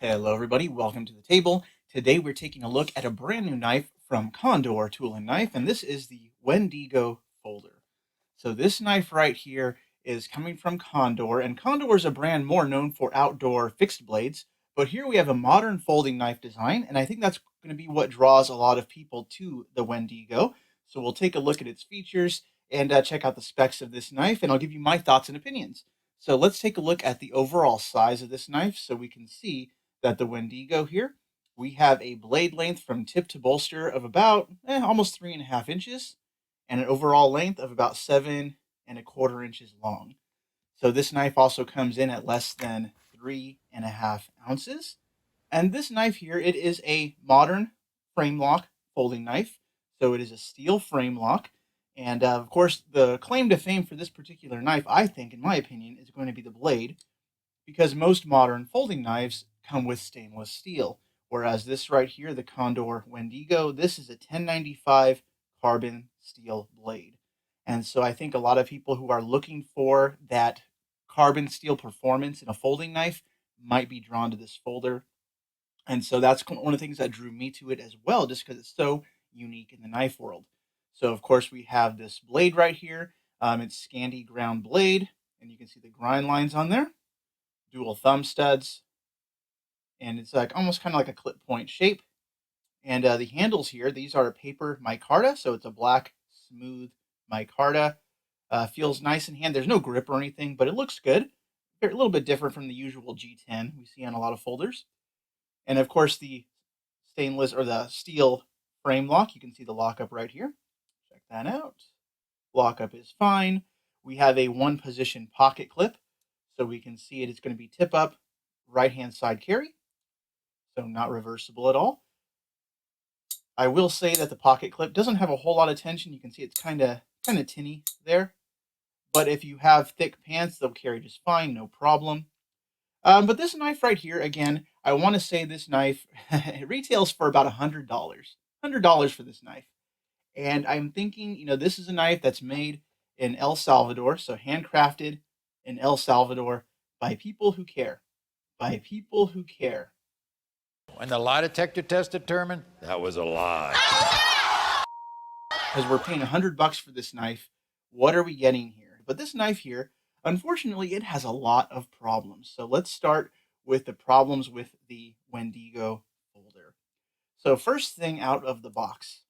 Hello everybody, welcome to the table. Today we're taking a look at a brand new knife from Condor Tool and Knife, and this is the Wendigo folder. So this knife right here is coming from Condor, and Condor is a brand more known for outdoor fixed blades, but here we have a modern folding knife design, and I think that's going to be what draws a lot of people to the Wendigo. So we'll take a look at its features and check out the specs of this knife, and I'll give you my thoughts and opinions. So let's take a look at the overall size of this knife so we can see that the Wendigo here, we have a blade length from tip to bolster of about almost 3.5 inches and an overall length of about 7.25 inches long. So this knife also comes in at less than 3.5 ounces. And this knife here, it is a modern frame lock folding knife. So it is a steel frame lock. And of course, the claim to fame for this particular knife, I think, in my opinion, is going to be the blade, because most modern folding knives come with stainless steel. Whereas this right here, the Condor Wendigo, this is a 1095 carbon steel blade. And so I think a lot of people who are looking for that carbon steel performance in a folding knife might be drawn to this folder. And so that's one of the things that drew me to it as well, just because it's so unique in the knife world. So of course we have this blade right here. It's Scandi ground blade, and you can see the grind lines on there, dual thumb studs, and it's like almost kind of like a clip point shape. And the handles here, these are paper micarta, so it's a black, smooth micarta. Feels nice in hand. There's no grip or anything, but it looks good. A little bit different from the usual G10 we see on a lot of folders. And of course, the stainless or the steel frame lock, you can see the lockup right here. Check that out. Lockup is fine. We have a one position pocket clip, so we can see it. It's going to be tip up, right hand side carry, so not reversible at all. I will say that the pocket clip doesn't have a whole lot of tension. You can see it's kind of tinny there, but if you have thick pants, they'll carry just fine, no problem. But this knife right here, again, I want to say this knife it retails for about $100. $100 for this knife. And I'm thinking, this is a knife that's made in El Salvador, so handcrafted in El Salvador by people who care. By people who care. When the lie detector test determined that was a lie. Because we're paying $100 for this knife. What are we getting here? But this knife here, unfortunately, it has a lot of problems. So let's start with the problems with the Wendigo folder. So first thing out of the box,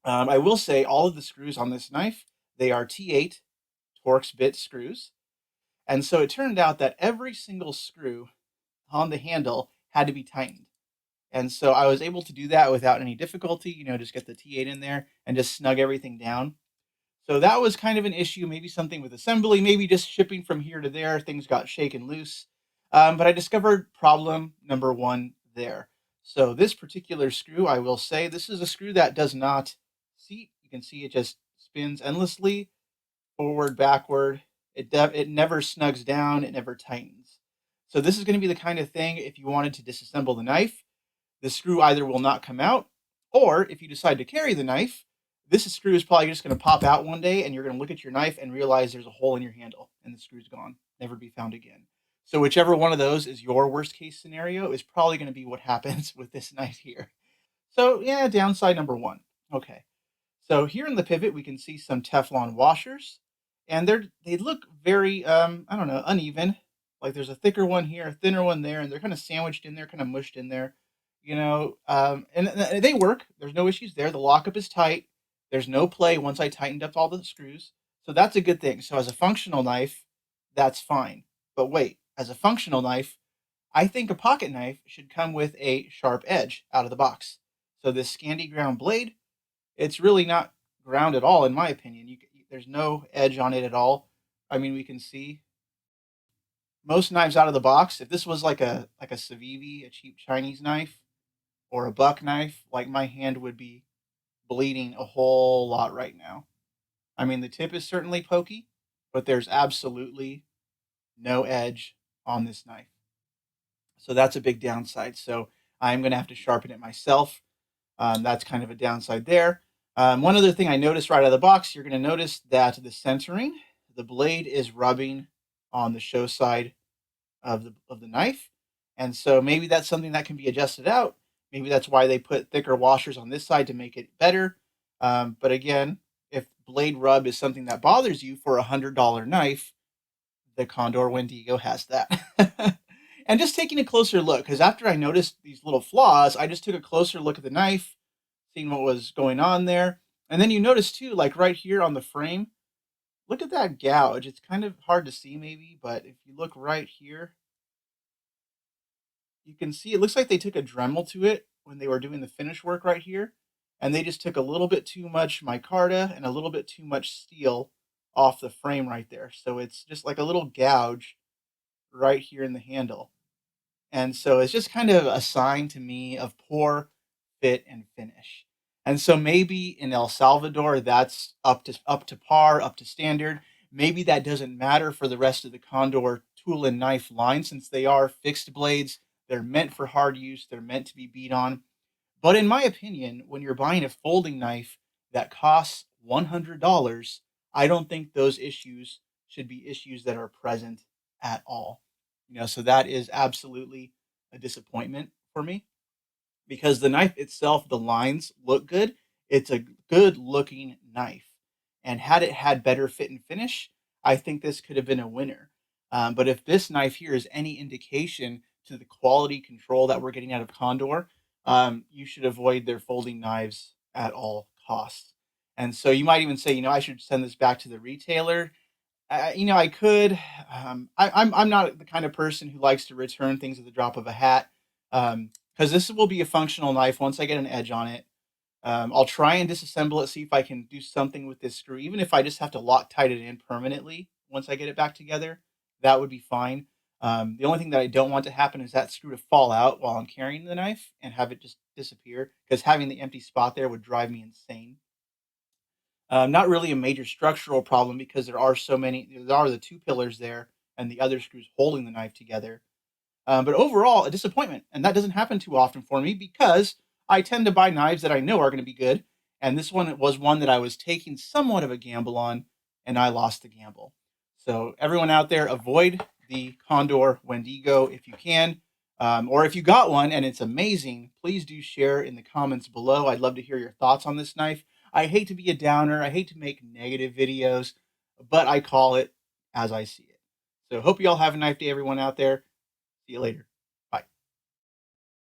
I will say all of the screws on this knife, they are T8 Torx bit screws. And so it turned out that every single screw on the handle had to be tightened. And so I was able to do that without any difficulty, just get the T8 in there and just snug everything down. So that was kind of an issue, maybe something with assembly, maybe just shipping from here to there, things got shaken loose. But I discovered problem number one there. So this particular screw, I will say, this is a screw that does not seat. You can see it just spins endlessly, forward, backward. It never snugs down, it never tightens. So this is going to be the kind of thing, if you wanted to disassemble the knife, the screw either will not come out, or if you decide to carry the knife, this screw is probably just going to pop out one day and you're going to look at your knife and realize there's a hole in your handle and the screw's gone, never be found again. So whichever one of those is your worst case scenario is probably going to be what happens with this knife here. So yeah, downside number one. Okay. So here in the pivot, we can see some Teflon washers, and they look very, I don't know, uneven. Like there's a thicker one here, a thinner one there, and they're kind of sandwiched in there, kind of mushed in there, and they work. There's no issues there. The lockup is tight. There's no play once I tightened up all the screws. So that's a good thing. So as a functional knife, that's fine. But wait, as a functional knife, I think a pocket knife should come with a sharp edge out of the box. So this Scandi ground blade, it's really not ground at all, in my opinion. There's no edge on it at all. I mean, we can see most knives out of the box. If this was like a Civivi, a cheap Chinese knife, or a buck knife, like my hand would be bleeding a whole lot right now. I mean, the tip is certainly pokey, but there's absolutely no edge on this knife. So that's a big downside. So I'm going to have to sharpen it myself. That's kind of a downside there. One other thing I noticed right out of the box, you're going to notice that the centering, the blade is rubbing on the show side of the knife. And so maybe that's something that can be adjusted out. Maybe that's why they put thicker washers on this side to make it better. But again, if blade rub is something that bothers you for $100 knife, the Condor Wendigo has that. And just taking a closer look, because after I noticed these little flaws, I just took a closer look at the knife, seeing what was going on there. And then you notice too, like right here on the frame, look at that gouge. It's kind of hard to see maybe, but if you look right here, you can see it looks like they took a Dremel to it when they were doing the finish work right here. And they just took a little bit too much micarta and a little bit too much steel off the frame right there. So it's just like a little gouge right here in the handle. And so it's just kind of a sign to me of poor fit and finish. And so maybe in El Salvador that's up to par, up to standard. Maybe that doesn't matter for the rest of the Condor tool and knife line since they are fixed blades. They're meant for hard use, they're meant to be beat on. But in my opinion, when you're buying a folding knife that costs $100, I don't think those issues should be issues that are present at all. So that is absolutely a disappointment for me because the knife itself, the lines look good. It's a good looking knife. And had it had better fit and finish, I think this could have been a winner. But if this knife here is any indication to the quality control that we're getting out of Condor, you should avoid their folding knives at all costs. And so you might even say, I should send this back to the retailer. I could. I'm not the kind of person who likes to return things at the drop of a hat. Because this will be a functional knife once I get an edge on it. I'll try and disassemble it, see if I can do something with this screw, even if I just have to Loctite it in permanently once I get it back together. That would be fine. The only thing that I don't want to happen is that screw to fall out while I'm carrying the knife and have it just disappear, because having the empty spot there would drive me insane. Not really a major structural problem because there are the two pillars there and the other screws holding the knife together. But overall, a disappointment. And that doesn't happen too often for me because I tend to buy knives that I know are going to be good. And this one was one that I was taking somewhat of a gamble on, and I lost the gamble. So, everyone out there, avoid the Condor Wendigo if you can. Or if you got one and it's amazing, please do share in the comments below. I'd love to hear your thoughts on this knife. I hate to be a downer, I hate to make negative videos, but I call it as I see it. So, hope you all have a nice day, everyone out there. See you later.